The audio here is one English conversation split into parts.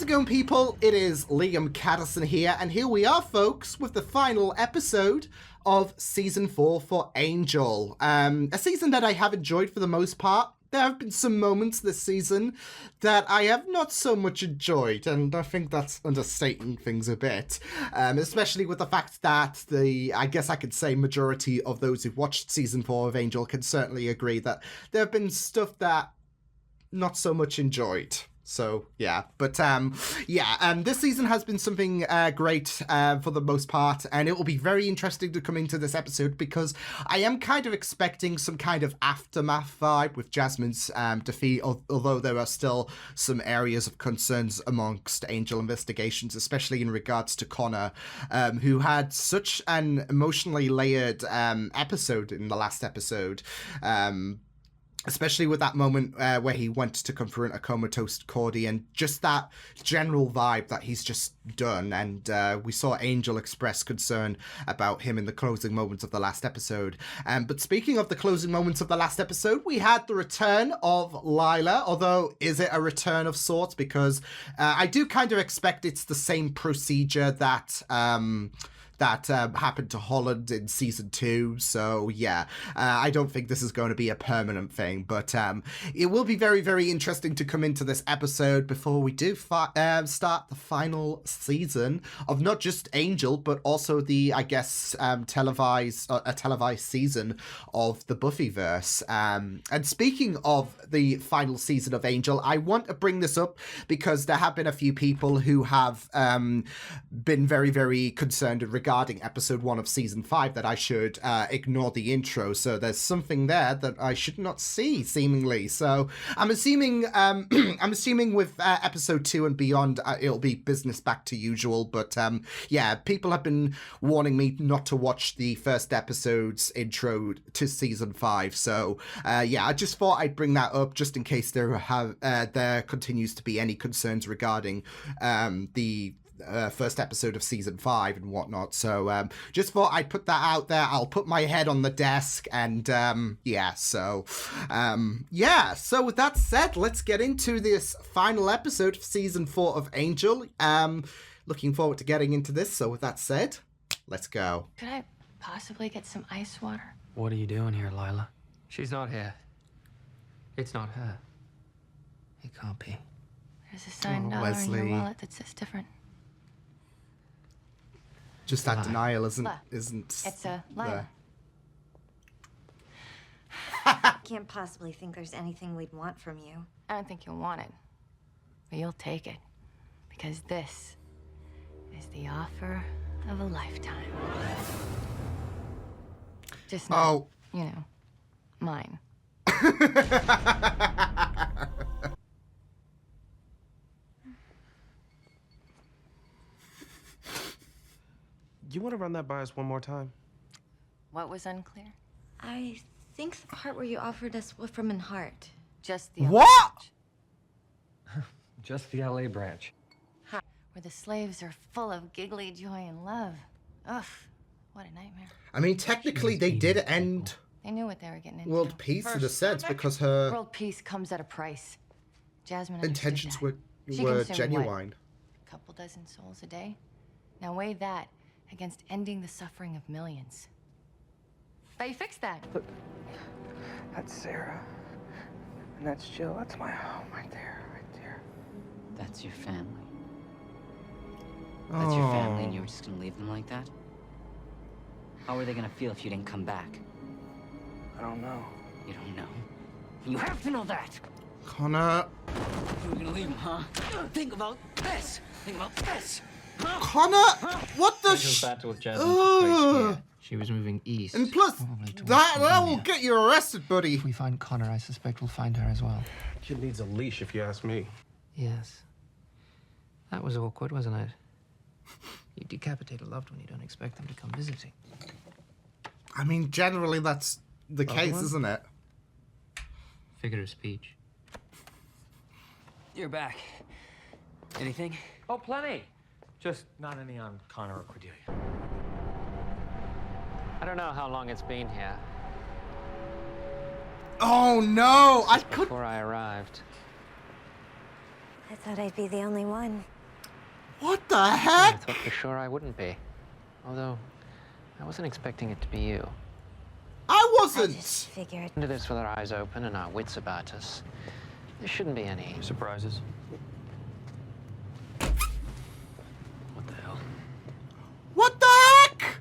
it going, people? It is Liam Caddison here, and here we are, folks, with the final episode of Season 4 for Angel. A season that I have enjoyed for the most part. There have been some moments this season that I have not so much enjoyed, and I think that's understating things a bit, especially with the fact that I guess I could say majority of those who've watched Season 4 of Angel can certainly agree that there have been stuff that not so much enjoyed. So, yeah. But, this season has been something great for the most part, and it will be very interesting to come into this episode because I am kind of expecting some kind of aftermath vibe with Jasmine's defeat, although there are still some areas of concerns amongst Angel investigations, especially in regards to Connor, who had such an emotionally layered episode in the last episode. Especially with that moment where he went to confront a comatose Cordy and just that general vibe that he's just done. And we saw Angel express concern about him in the closing moments of the last episode. But speaking of the closing moments of the last episode, we had the return of Lila, although is it a return of sorts? Because I do kind of expect it's the same procedure that happened to Holland in season 2. So yeah, I don't think this is going to be a permanent thing, but it will be very, very interesting to come into this episode before we do start the final season of not just Angel, but also the, I guess, televised season of the Buffyverse. And speaking of the final season of Angel, I want to bring this up because there have been a few people who have been very, very concerned regarding episode 1 of season 5 that I should ignore the intro. So there's something there that I should not see, seemingly. So I'm assuming with episode 2 and beyond, it'll be business back to usual. But yeah, people have been warning me not to watch the first episode's intro to season 5. So yeah, I just thought I'd bring that up just in case there continues to be any concerns regarding the first episode of season 5 and whatnot. So just thought I'd put that out there. I'll put my head on the desk and so with that said, let's get into this final episode of season 4 of Angel. Looking forward to getting into this. So with that said, let's go. Could I possibly get some ice water? What are you doing here, Lila? She's not here. It's not her. It can't be. There's a signed dollar in your wallet that says different. Just that denial isn't. It's a lie. I can't possibly think there's anything we'd want from you. I don't think you'll want it, but you'll take it, because this is the offer of a lifetime. Just not, mine. You want to run that by us one more time? What was unclear? I think the part where you offered us Wolfram and Hart. Just the what? Just the LA branch. Where the slaves are full of giggly joy and love. Ugh, what a nightmare. I mean, technically they did end They knew what they were getting into. world peace in a sense because her world peace comes at a price. Jasmine intentions were consumed genuine. A couple dozen souls a day. Now weigh that against ending the suffering of millions. But you fixed that. Look, that's Sarah. And that's Jill. That's my home right there, That's your family. That's your family and you were just gonna leave them like that? How are they gonna feel if you didn't come back? I don't know. You don't know? You have to know that! Connor. You were gonna leave them, huh? Think about this! Think about this! Connor! What the She was moving east. And plus, that will get you arrested, buddy. If we find Connor, I suspect we'll find her as well. Kid needs a leash, if you ask me. Yes. That was awkward, wasn't it? You decapitate a loved one, you don't expect them to come visiting. I mean, generally that's the case, one? isn't it? Figure of speech. You're back. Anything? Oh, plenty. Just not any on Connor or Cordelia. I don't know how long it's been here. Oh no! I could. Before I arrived. I thought I'd be the only one. What the I heck? thought for sure I wouldn't be. Although, I wasn't expecting it to be you. I I wasn't. just figured. Into this with our eyes open and our wits about us. There shouldn't be any Surprises. What the hell? What the heck?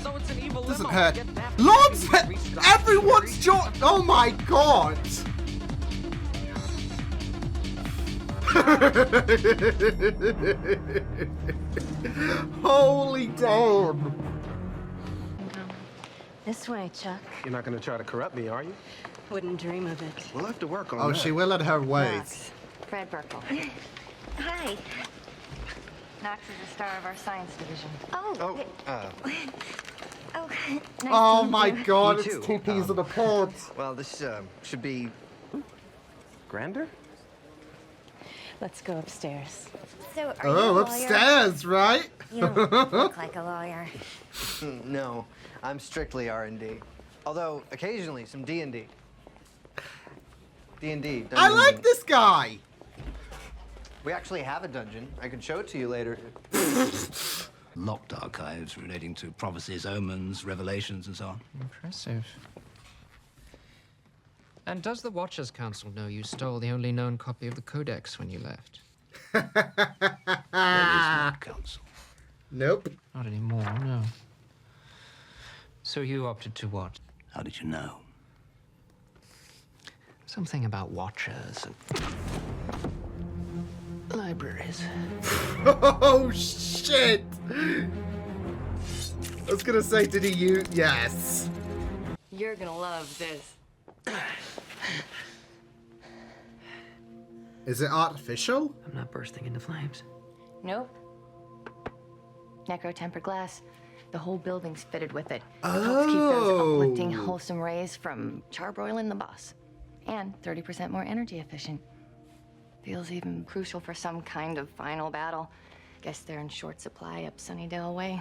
So it's an evil Doesn't limo. hurt. Get that Lord's baby, everyone's joined. Oh my god. Holy damn. This way, Chuck. You're not gonna try to corrupt me, are you? Wouldn't dream of it. We'll have to work on Oh, that. she will at her ways. Knox. Fred Burkle. Hi. Knox is the star of our science division. Oh. Oh, Oh. Nice Oh to meet my you. god, Me it's too. two peas in a pod. well, this should be grander. Let's go upstairs. So, are you a Oh, lawyer? upstairs, right? You don't look like a lawyer. No, I'm strictly R&D. Although occasionally some D&D. D&D. I like this guy. We actually have a dungeon. I could show it to you later. Locked archives relating to prophecies, omens, revelations, and so on. Impressive. And does the Watchers Council know you stole the only known copy of the Codex when you left? There is no council. Nope. Not anymore, no. So you opted to what? How did you know? Something about Watchers and libraries. Oh shit! I was gonna say, did he use? Yes. You're gonna love this. Is it artificial? I'm not bursting into flames. Nope. Necro-tempered glass. The whole building's fitted with it. Helps keep those uplifting, Oh. wholesome rays from charbroiling the boss. And 30% more energy efficient. Feels even crucial for some kind of final battle. Guess they're in short supply up Sunnydale way.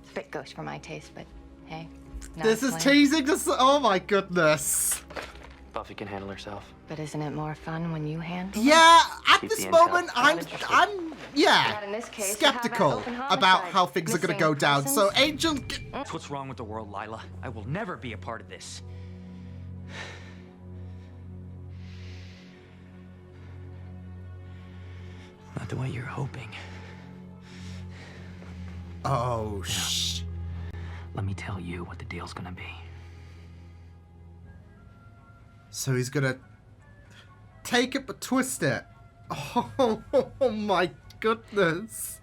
It's a bit gauche for my taste, but hey. not This is plain. teasing us. Oh my goodness. Buffy can handle herself. But isn't it more fun when you handle it? Yeah, at Keep this the intel. moment, Not interested. I'm, yeah, Not in this case, you have that skeptical open about homicide. how things are gonna Missing go down. So, persons? Angel, That's what's wrong with the world, Lila. I will never be a part of this. Not the way you're hoping. oh shh. Let me tell you what the deal's gonna be. So he's gonna take it but twist it. Oh, my goodness.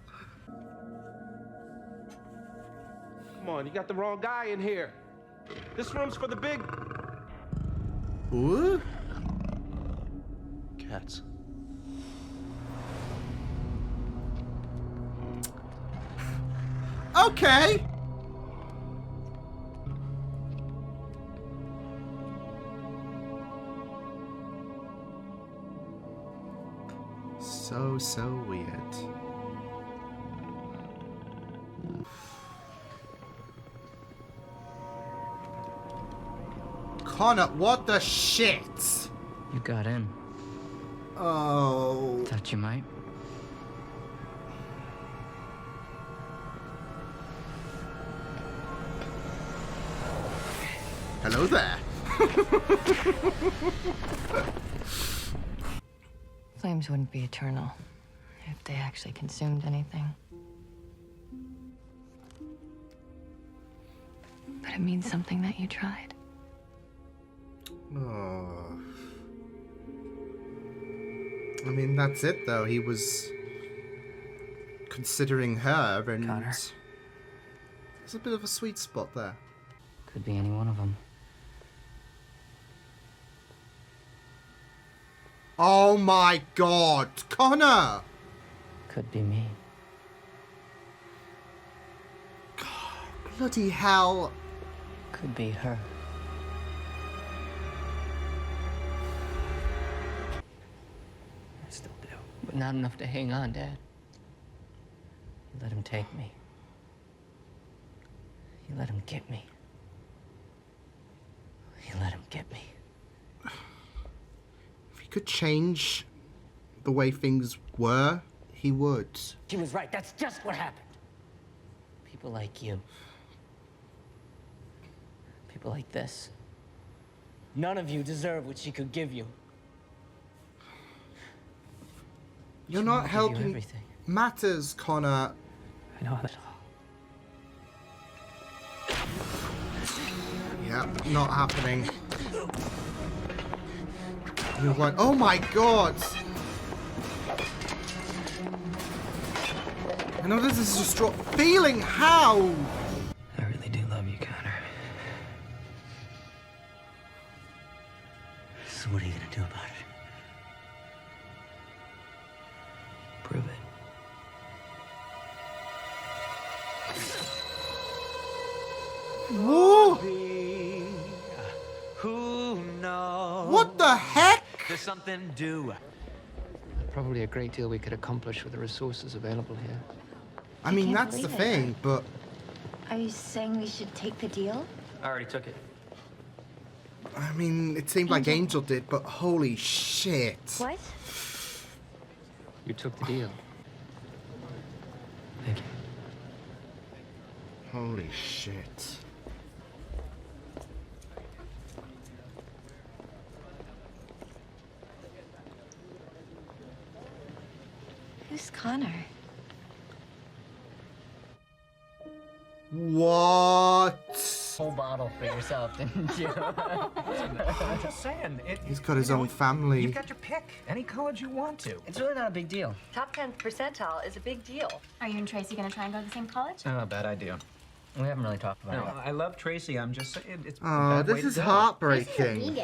Come on, you got the wrong guy in here. This room's for the big. Ooh. Cats. Okay. So weird. Connor, what the shit? You got in. Oh. Thought you might. Hello there. Flames wouldn't be eternal if they actually consumed anything. But it means something that you tried. Oh. I mean, that's it, though. He was considering her, and Connor. there's a bit of a sweet spot there. Could be any one of them. Oh my god, Connor! Could be me. Bloody hell. Could be her. I still do. But not enough to hang on, Dad. You let him take me. You let him get me. You let him get me. If he could change the way things were, he would. She was right. That's just what happened. People like you. People like this. None of you deserve what she could give you. You're She not won't give you helping everything. matters, Connor. I know that. Yeah, not happening. You're like, oh my god! I know this is just feeling how? I really do love you, Connor. So what are you gonna do about it? Prove it. Whoa! Who knows? What the heck? There's something due. Probably a great deal we could accomplish with the resources available here. I mean, can't that's the believe it. thing, but Are you saying we should take the deal? I already took it. I mean, it seemed like Angel did, but holy shit. What? You took the deal. Thank you. Holy shit. Who's Connor? What? Whole bottle for yourself, didn't you? I'm just saying. He's got his own family. You've got your pick. Any college you want to. It's really not a big deal. Top 10 percentile is a big deal. Are you and Tracy gonna try and go to the same college? Oh, bad idea. We haven't really talked about No, it. I love Tracy. I'm just saying it's. a Oh, bad way this to is go. heartbreaking.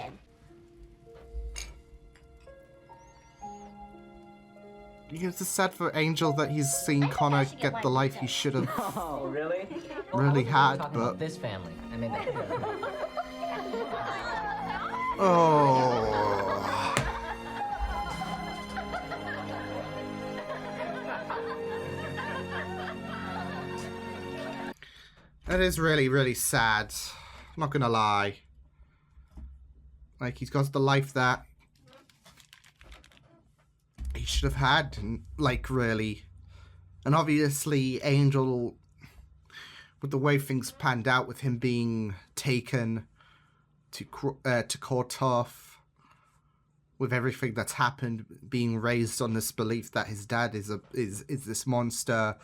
It's just sad for Angel that he's seen Connor get the life he should have Oh, really? really had, Talking but about this family. I made that clear. oh. That is really, really sad. I'm not gonna lie. Like, he's got the life that he should have had, like, really. And obviously, Angel, with the way things panned out, with him being taken to court off, with everything that's happened, being raised on this belief that his dad is this monster,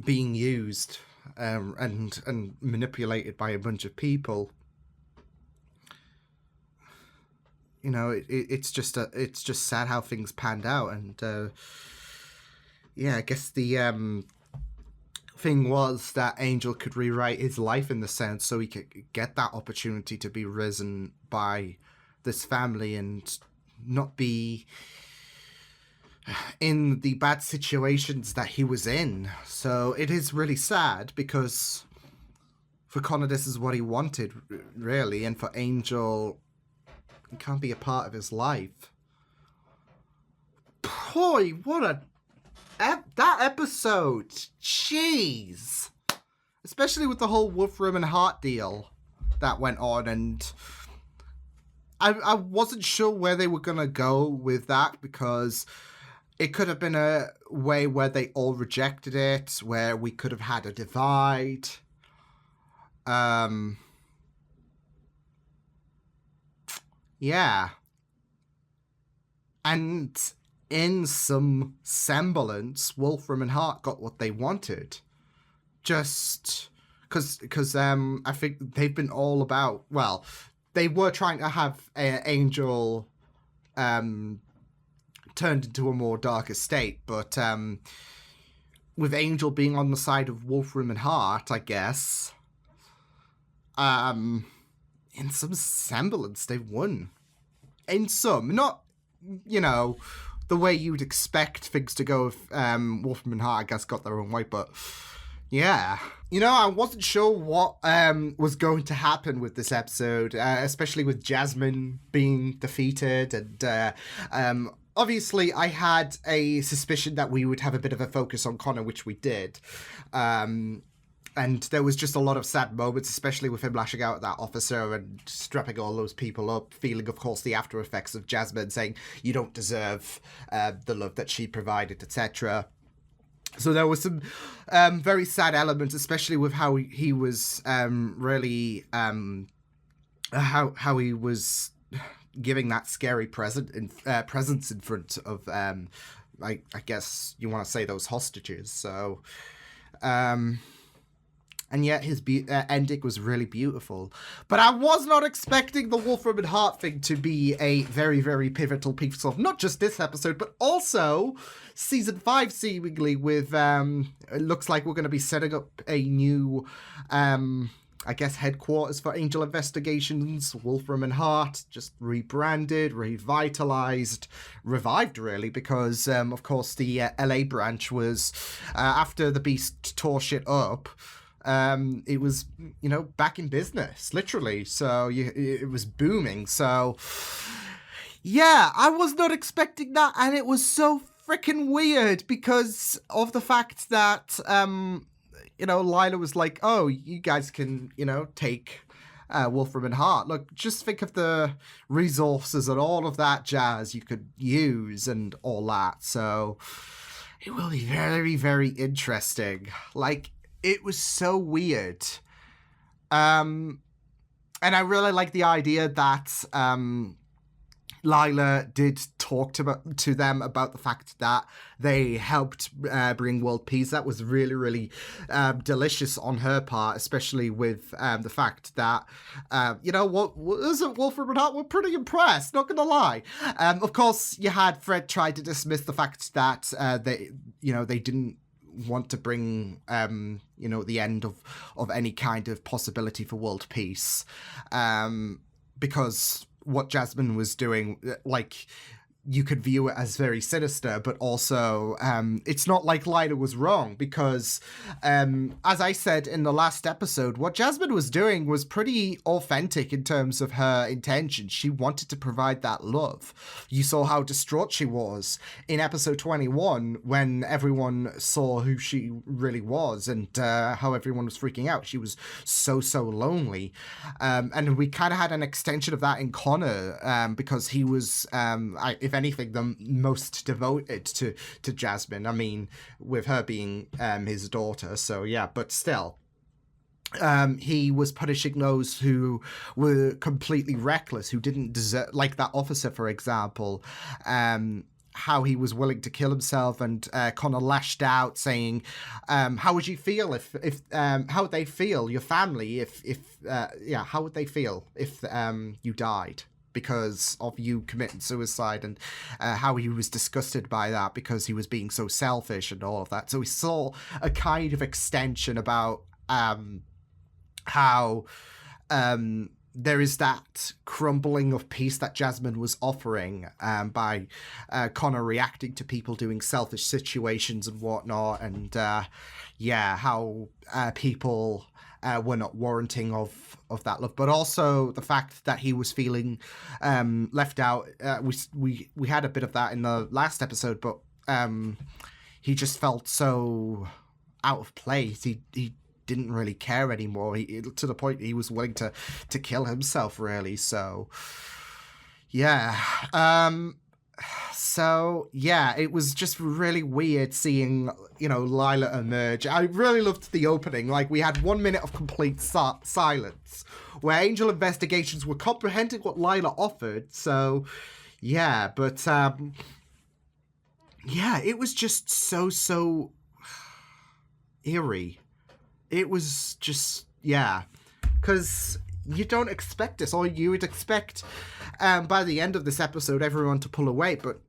being used and manipulated by a bunch of people. You know, it's just sad how things panned out, and yeah, I guess the thing was that Angel could rewrite his life in the sense so he could get that opportunity to be risen by this family and not be in the bad situations that he was in. So it is really sad because for Connor, this is what he wanted, really, and for Angel, it can't be a part of his life. Boy, what that episode, jeez. Especially with the whole Wolfram and Hart deal that went on, and I wasn't sure where they were going to go with that, because it could have been a way where they all rejected it, where we could have had a divide. Yeah. And in some semblance, Wolfram and Hart got what they wanted. Just because I think they've been all about, well, they were trying to have Angel turned into a more darker state, but with Angel being on the side of Wolfram and Hart, I guess, in some semblance, they've won. In some, not, you know, the way you'd expect things to go if Wolfram and Hart, I guess, got their own way, but yeah. You know, I wasn't sure what was going to happen with this episode, especially with Jasmine being defeated, and obviously I had a suspicion that we would have a bit of a focus on Connor, which we did. And there was just a lot of sad moments, especially with him lashing out at that officer and strapping all those people up, feeling, of course, the after effects of Jasmine saying, you don't deserve the love that she provided, etc. So there was some very sad elements, especially with how he was really... how he was giving that scary presence in front of, I guess you want to say those hostages. So... and yet his ending was really beautiful. But I was not expecting the Wolfram and Hart thing to be a very, very pivotal piece of not just this episode, but also season 5, seemingly, with, it looks like we're going to be setting up a new, I guess, headquarters for Angel Investigations. Wolfram and Hart, just rebranded, revitalized, revived, really, because, of course, the LA branch was, after the Beast tore shit up, it was, back in business, literally. So it was booming. So, yeah, I was not expecting that. And it was so freaking weird because of the fact that, Lila was like, oh, you guys can, take Wolfram and Hart. Look, just think of the resources and all of that jazz you could use and all that. So it will be very, very interesting. Like, it was so weird. And I really like the idea that Lila did talk to them about the fact that they helped bring world peace. That was really, really delicious on her part, especially with the fact that, isn't Wolfram and Hart were pretty impressed, not gonna lie. Of course, you had Fred try to dismiss the fact that they didn't want to bring, the end of any kind of possibility for world peace, because what Jasmine was doing, like, you could view it as very sinister, but also it's not like Lila was wrong, because as I said in the last episode, what Jasmine was doing was pretty authentic in terms of her intention. She wanted to provide that love. You saw how distraught she was in episode 21 when everyone saw who she really was and how everyone was freaking out. She was so lonely. And we kind of had an extension of that in Connor, because he was, if anything, the most devoted to Jasmine. I mean, with her being his daughter, so yeah, but still. He was punishing those who were completely reckless, who didn't deserve, like that officer, for example, how he was willing to kill himself, and Connor lashed out saying, how would you feel if how would they feel, your family, how would they feel if you died because of you committing suicide, and how he was disgusted by that because he was being so selfish and all of that. So we saw a kind of extension about how there is that crumbling of peace that Jasmine was offering by Connor reacting to people doing selfish situations and whatnot, and how people were not warranting of that love, but also the fact that he was feeling left out. We had a bit of that in the last episode, but he just felt so out of place. He didn't really care anymore. To the point he was willing to kill himself, really. So yeah. So yeah, it was just really weird seeing, Lila emerge. I really loved the opening. Like, we had 1 minute of complete silence where Angel Investigations were comprehending what Lila offered. So yeah, but it was just so eerie. It was just, because you don't expect this, or you would expect by the end of this episode everyone to pull away, but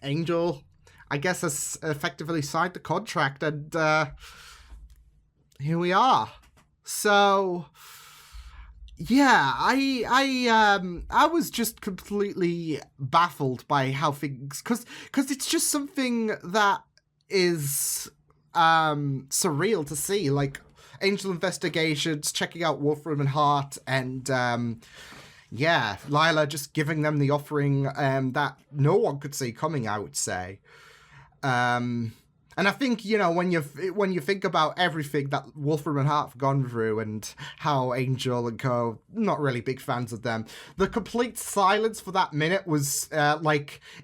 Angel, I guess, has effectively signed the contract, and here we are. So I was just completely baffled by how things, because it's just something that is surreal to see, like Angel Investigations checking out Wolfram and Hart, and Lila just giving them the offering that no one could see coming, I would say. And And I think, you know, when you think about everything that Wolfram and Hart have gone through and how Angel and co, not really big fans of them, the complete silence for that minute was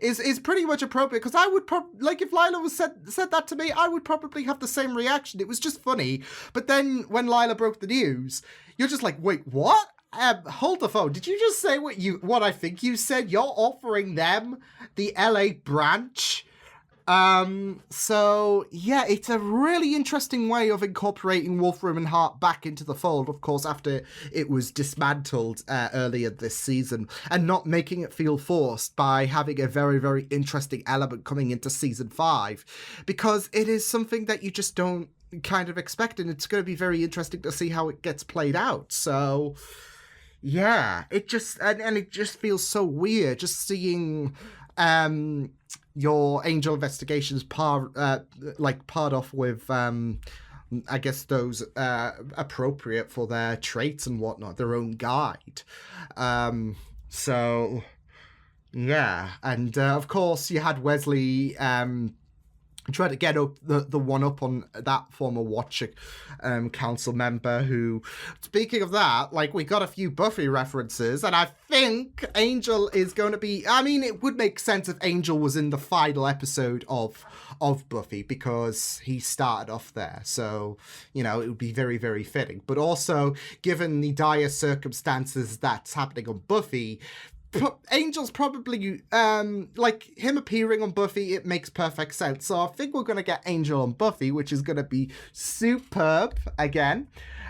is pretty much appropriate, because I would probably, if Lila was said that to me, I would probably have the same reaction. It was just funny. But then when Lila broke the news, you're just like, wait, what? Hold the phone. Did you just say what I think you said? You're offering them the LA branch? So yeah, it's a really interesting way of incorporating Wolfram and Hart back into the fold, of course, after it was dismantled earlier this season, and not making it feel forced by having a very, very interesting element coming into season 5, because it is something that you just don't kind of expect, and it's going to be very interesting to see how it gets played out. So yeah, it just and it just feels so weird just seeing your Angel Investigations part off with I guess those appropriate for their traits and whatnot, their own guide. So yeah, and of course you had Wesley try to get up the one up on that former Watcher council member who, speaking of that, we got a few Buffy references, and I think Angel is going to be, I mean, it would make sense if Angel was in the final episode of Buffy, because he started off there, so, you know, it would be very, very fitting. But also, given the dire circumstances that's happening on Buffy, Angel's probably, him appearing on Buffy, it makes perfect sense. So I think we're going to get Angel on Buffy, which is going to be superb again.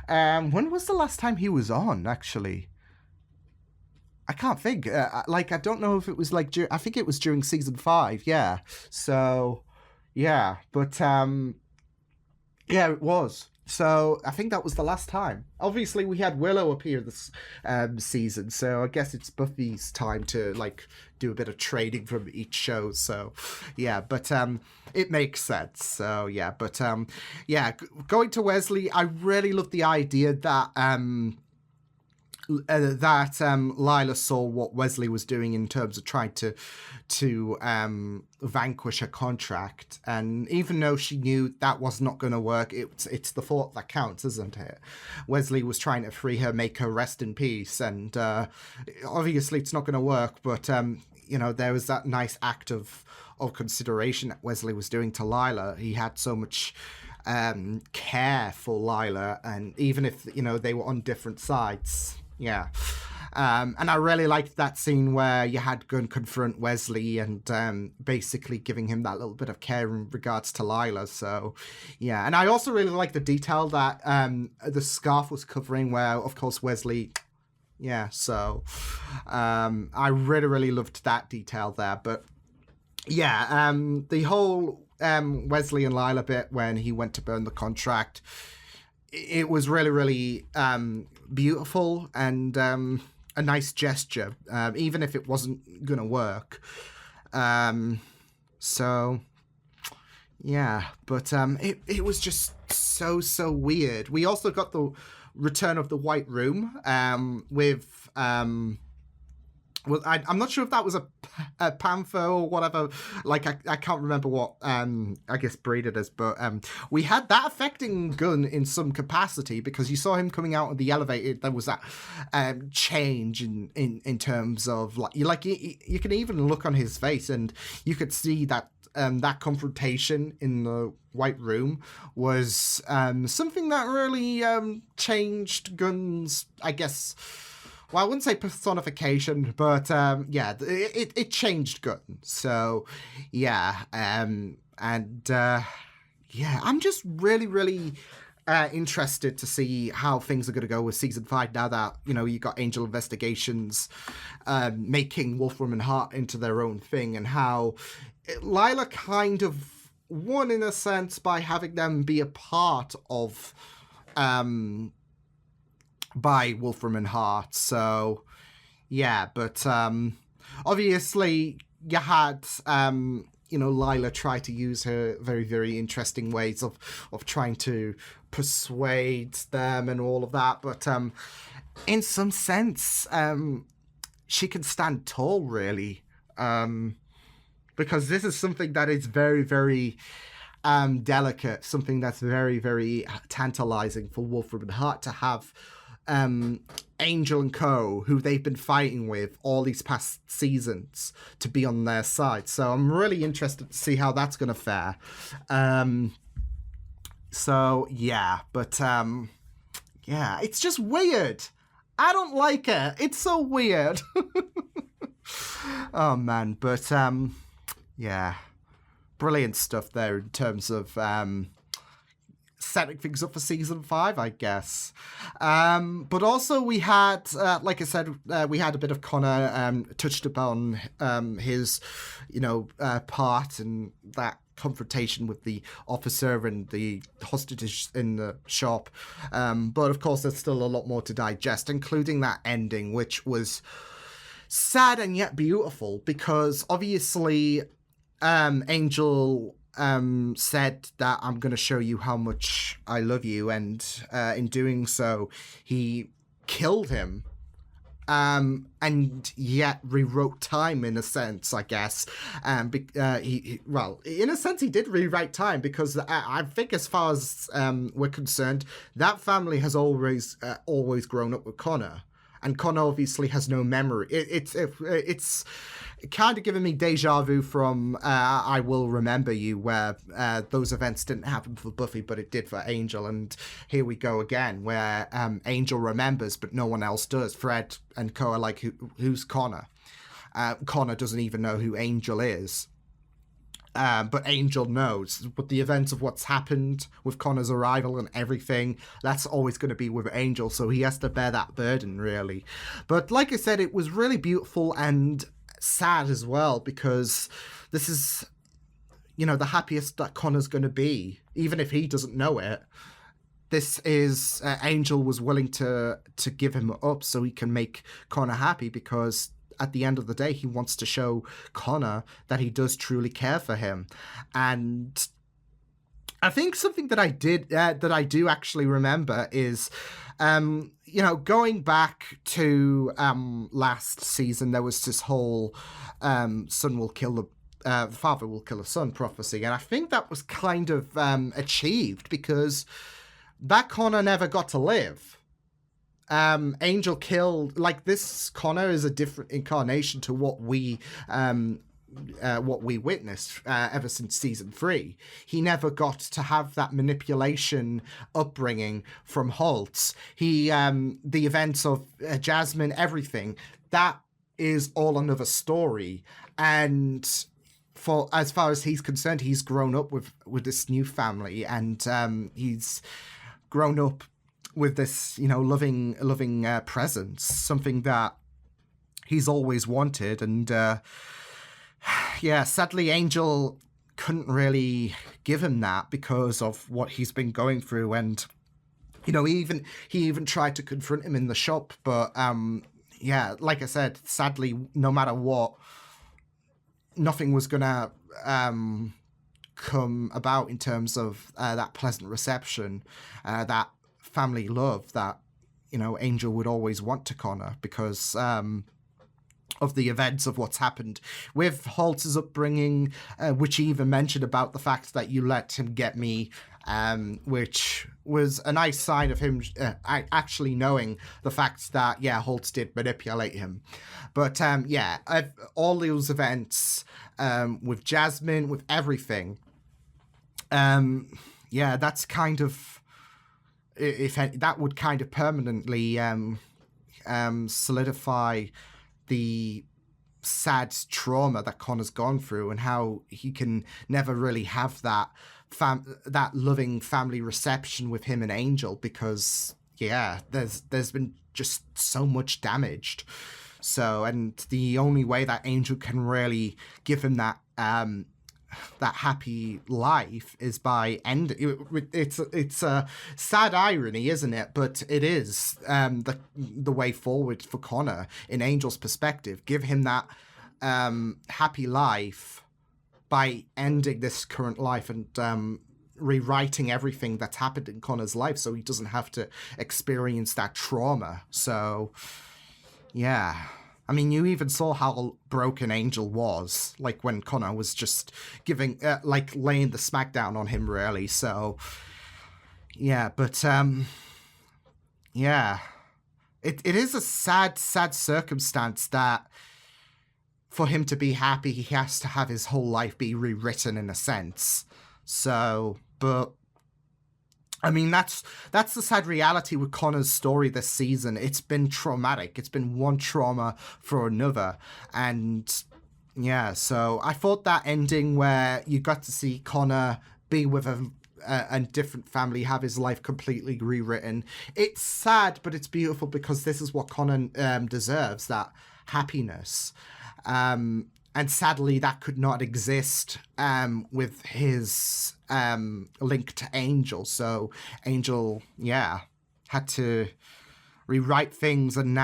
When was the last time he was on, actually? I can't think. I don't know if it was I think it was during season 5, yeah. So, yeah. But, yeah, it was. So I think that was the last time. Obviously, we had Willow appear this season, so I guess it's Buffy's time to do a bit of trading from each show. So yeah, but it makes sense. So yeah, but yeah, going to Wesley, I really love the idea that Lila saw what Wesley was doing in terms of trying to vanquish her contract, and even though she knew that was not going to work, it's the thought that counts, isn't it? Wesley was trying to free her, make her rest in peace, and obviously it's not going to work, but you know, there was that nice act of consideration that Wesley was doing to Lila. He had so much care for Lila, and even if, you know, they were on different sides. Yeah. And I really liked that scene where you had Gunn confront Wesley and basically giving him that little bit of care in regards to Lila. So, yeah. And I also really like the detail that the scarf was covering, where, of course, Wesley... Yeah, so I really, really loved that detail there. But, yeah, the whole Wesley and Lila bit when he went to burn the contract... It was really, really beautiful and a nice gesture, even if it wasn't going to work. So, yeah, but it was just so weird. We also got the return of the White Room with... well, I'm not sure if that was a panther or whatever. I can't remember what, I guess, breed it is. But we had that affecting Gunn in some capacity, because you saw him coming out of the elevator. There was that change in terms of, you can even look on his face, and you could see that that confrontation in the White Room was something that really changed Gunn's, I guess... Well, I wouldn't say personification, but yeah, it changed Gunn. So, yeah, yeah, I'm just really, really interested to see how things are going to go with season 5 now that, you know, you got Angel Investigations making Wolfram and Hart into their own thing, and how Lila kind of won, in a sense, by having them be a part of... by Wolfram and Hart. So yeah, but obviously you had you know, Lila try to use her very, very interesting ways of trying to persuade them and all of that, but in some sense she can stand tall, really, because this is something that is very, very delicate, something that's very, very tantalizing for Wolfram and Hart to have Angel and Co., who they've been fighting with all these past seasons, to be on their side. So I'm really interested to see how that's going to fare. So, yeah, but, yeah, it's just weird. I don't like it. It's so weird. Oh, man, but, yeah, brilliant stuff there in terms of setting things up for season 5, I guess. But also we had, like I said, we had a bit of Connor touched upon his, part in that confrontation with the officer and the hostages in the shop. But of course, there's still a lot more to digest, including that ending, which was sad and yet beautiful, because obviously Angel said that I'm going to show you how much I love you, and in doing so, he killed him. And yet rewrote time in a sense, I guess. Well, in a sense, he did rewrite time, because I think, as far as we're concerned, that family has always grown up with Connor. And Connor obviously has no memory. It's kind of giving me deja vu from I Will Remember You, where those events didn't happen for Buffy, but it did for Angel. And here we go again, where Angel remembers, but no one else does. Fred and Co are like, who's Connor? Connor doesn't even know who Angel is. But Angel knows. But the events of what's happened with Connor's arrival and everything, that's always going to be with Angel, so he has to bear that burden, really. But like I said, it was really beautiful and sad as well, because this is, the happiest that Connor's going to be, even if he doesn't know it. This is, Angel was willing to give him up so he can make Connor happy, because at the end of the day, he wants to show Connor that he does truly care for him. And I think something that I do actually remember is, going back to last season, there was this whole son will kill the father will kill a son prophecy. And I think that was kind of achieved, because that Connor never got to live. Angel killed, like, this Connor is a different incarnation to what we witnessed ever since season 3. He never got to have that manipulation upbringing from Holtz. The events of Jasmine, everything, that is all another story. And for as far as he's concerned, he's grown up with this new family, and he's grown up with this, loving presence, something that he's always wanted. And sadly, Angel couldn't really give him that because of what he's been going through. And he even tried to confront him in the shop, but like I said, sadly, no matter what, nothing was gonna come about in terms of that pleasant reception, that family love that Angel would always want to Connor, because of the events of what's happened with Holtz's upbringing, which he even mentioned about the fact that you let him get me, which was a nice sign of him actually knowing the fact that Holtz did manipulate him. But all those events with Jasmine, with everything, that's kind of, that would kind of permanently solidify the sad trauma that Connor's gone through, and how he can never really have that loving family reception with him and Angel, because there's been just so much damaged. So, and the only way that Angel can really give him that that happy life is by ending. It's a sad irony, isn't it? But it is the way forward for Connor in Angel's perspective. Give him that happy life by ending this current life and rewriting everything that's happened in Connor's life, so he doesn't have to experience that trauma. So I mean, you even saw how broken Angel was, like when Connor was just giving, laying the smackdown on him, really. So, yeah, but, yeah. It is a sad circumstance that for him to be happy, he has to have his whole life be rewritten in a sense. So, but I mean, that's the sad reality with Connor's story this season. It's been traumatic. It's been one trauma for another. And yeah, so I thought that ending where you got to see Connor be with a different family, have his life completely rewritten. It's sad, but it's beautiful because this is what Connor deserves, that happiness. And sadly, that could not exist with his link to Angel. So Angel, yeah, had to rewrite things, and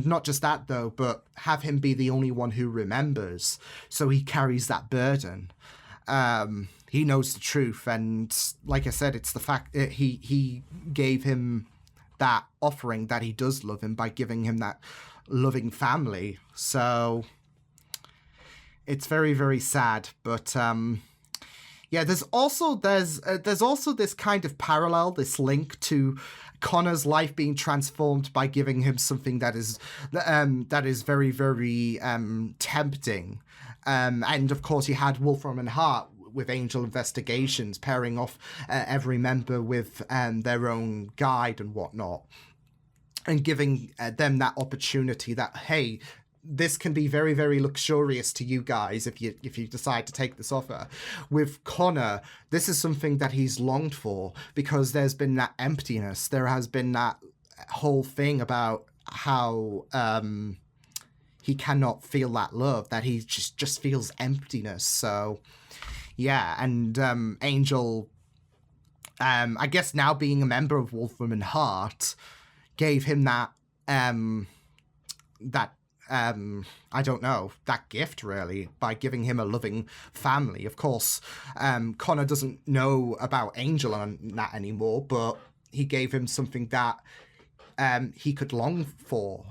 not just that though, but have him be the only one who remembers. So he carries that burden. He knows the truth, and like I said, it's the fact that he gave him that offering that he does love him by giving him that loving family. So it's very, very sad, but yeah, there's also this kind of parallel, this link to Connor's life being transformed by giving him something that is very, very tempting, and of course you had Wolfram and Hart with Angel Investigations pairing off every member with their own guide and whatnot, and giving them that opportunity that, hey, this can be very, very luxurious to you guys if you decide to take this offer. With Connor, this is something that he's longed for because there's been that emptiness. There has been that whole thing about how he cannot feel that love, that he just feels emptiness. So yeah, and Angel, I guess now being a member of Wolfram and Hart, gave him that I don't know, that gift really, by giving him a loving family. Of course, Connor doesn't know about Angel and that anymore, but he gave him something that he could long for,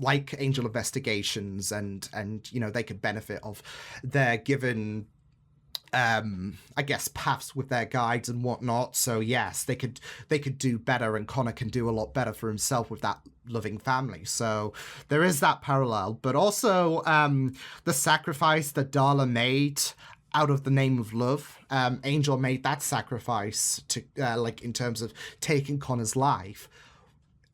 like Angel Investigations, and you know, they could benefit of their given I guess paths with their guides and whatnot. So yes, they could do better, and Connor can do a lot better for himself with that loving family. So there is that parallel, but also the sacrifice that Darla made out of the name of love. Angel made that sacrifice to like in terms of taking Connor's life,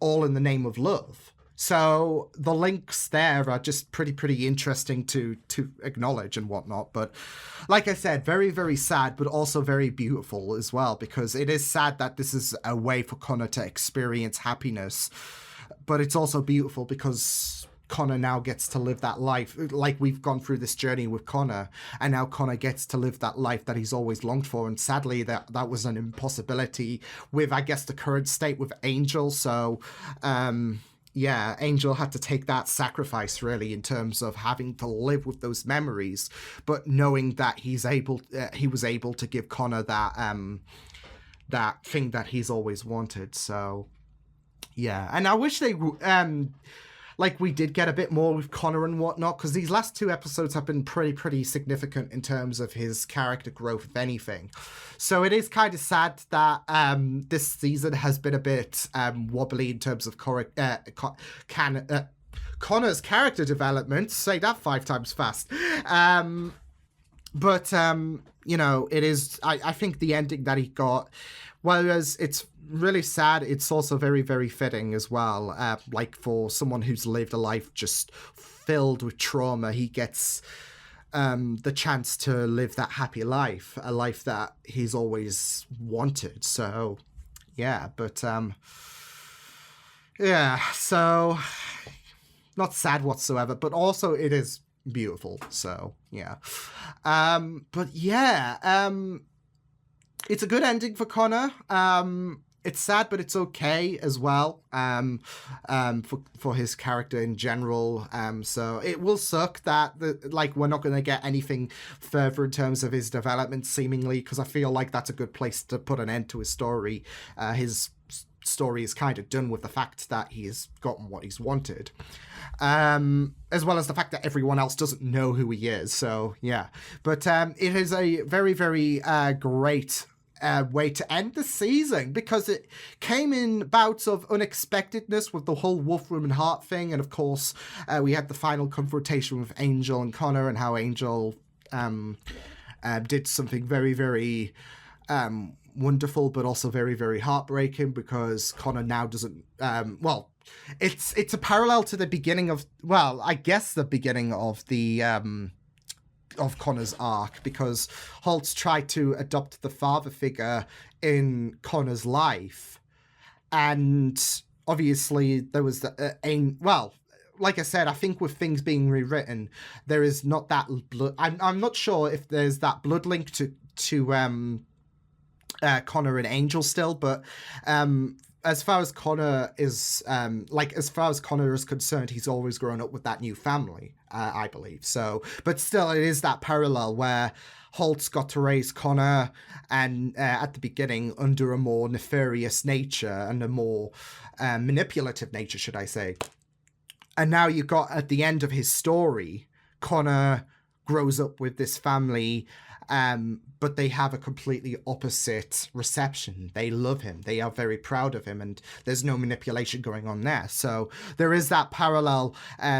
all in the name of love. So the links there are just pretty interesting to acknowledge and whatnot. But like I said, very, very sad, but also very beautiful as well, because it is sad that this is a way for Connor to experience happiness. But it's also beautiful because Connor now gets to live that life. Like, we've gone through this journey with Connor, and now Connor gets to live that life that he's always longed for. And sadly, that was an impossibility with, I guess, the current state with Angel. So, yeah, Angel had to take that sacrifice, really, in terms of having to live with those memories, but knowing that he was able to give Connor that thing that he's always wanted. So, yeah, and I wish they like we did get a bit more with Connor and whatnot, because these last two episodes have been pretty significant in terms of his character growth, if anything. So it is kind of sad that this season has been a bit wobbly in terms of Connor's character development. Say that 5 times fast. But you know, it is. I think the ending that he got, whereas it's really sad, it's also very, very fitting as well. Like, for someone who's lived a life just filled with trauma, he gets the chance to live that happy life, a life that he's always wanted. So yeah, but yeah, so not sad whatsoever, but also it is beautiful. So yeah, but yeah, it's a good ending for Connor. It's sad, but it's okay as well, for his character in general. So it will suck that we're not going to get anything further in terms of his development, seemingly, because I feel like that's a good place to put an end to his story. His story is kind of done with the fact that he's gotten what he's wanted, as well as the fact that everyone else doesn't know who he is. So yeah, but it is a very, very great way to end the season, because it came in bouts of unexpectedness with the whole Wolfram and Hart thing, and of course we had the final confrontation with Angel and Connor, and how Angel did something very, very wonderful, but also very, very heartbreaking, because Connor now doesn't it's a parallel to the beginning of, well, I guess the beginning of the of Connor's arc, because Holtz tried to adopt the father figure in Connor's life, and obviously there was the like I said, I think with things being rewritten, there is not that blood. I'm not sure if there's that blood link to Connor and Angel still, but as far as Connor is concerned, he's always grown up with that new family, I believe. So, but still, it is that parallel where Holtz got to raise Connor, and at the beginning under a more nefarious nature and a more manipulative nature, should I say. And now you got, at the end of his story, Connor grows up with this family, but they have a completely opposite reception. They love him. They are very proud of him, and there's no manipulation going on there. So there is that parallel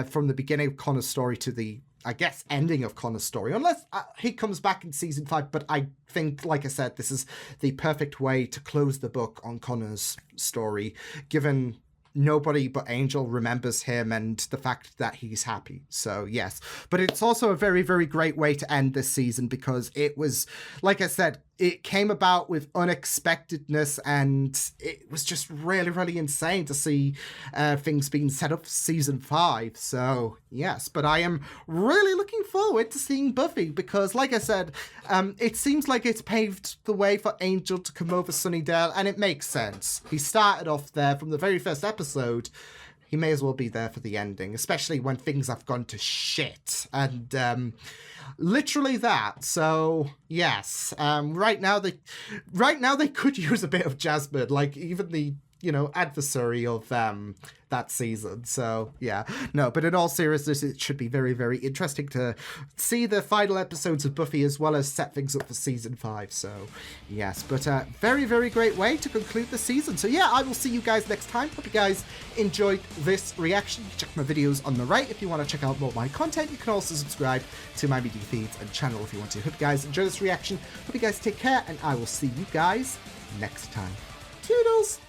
from the beginning of Connor's story to the, I guess, ending of Connor's story, unless he comes back in season 5. But I think, like I said, this is the perfect way to close the book on Connor's story, given nobody but Angel remembers him and the fact that he's happy. So yes, but it's also a very, very great way to end this season, because it was, like I said, it came about with unexpectedness, and it was just really, really insane to see things being set up for season 5. So yes, but I am really looking forward to seeing Buffy, because like I said, it seems like it's paved the way for Angel to come over Sunnydale, and it makes sense. He started off there from the very first episode. He may as well be there for the ending, especially when things have gone to shit, and literally that. So yes, right now they could use a bit of Jasmine, like even the adversary of that season. So yeah, no, but in all seriousness, it should be very, very interesting to see the final episodes of Buffy, as well as set things up for season 5. So yes, but very, very great way to conclude the season. So yeah, I will see you guys next time. Hope you guys enjoyed this reaction. You can check my videos on the right if you want to check out more of my content. You can also subscribe to my media feeds and channel if you want to. Hope you guys enjoy this reaction. Hope you guys take care, and I will see you guys next time. Toodles!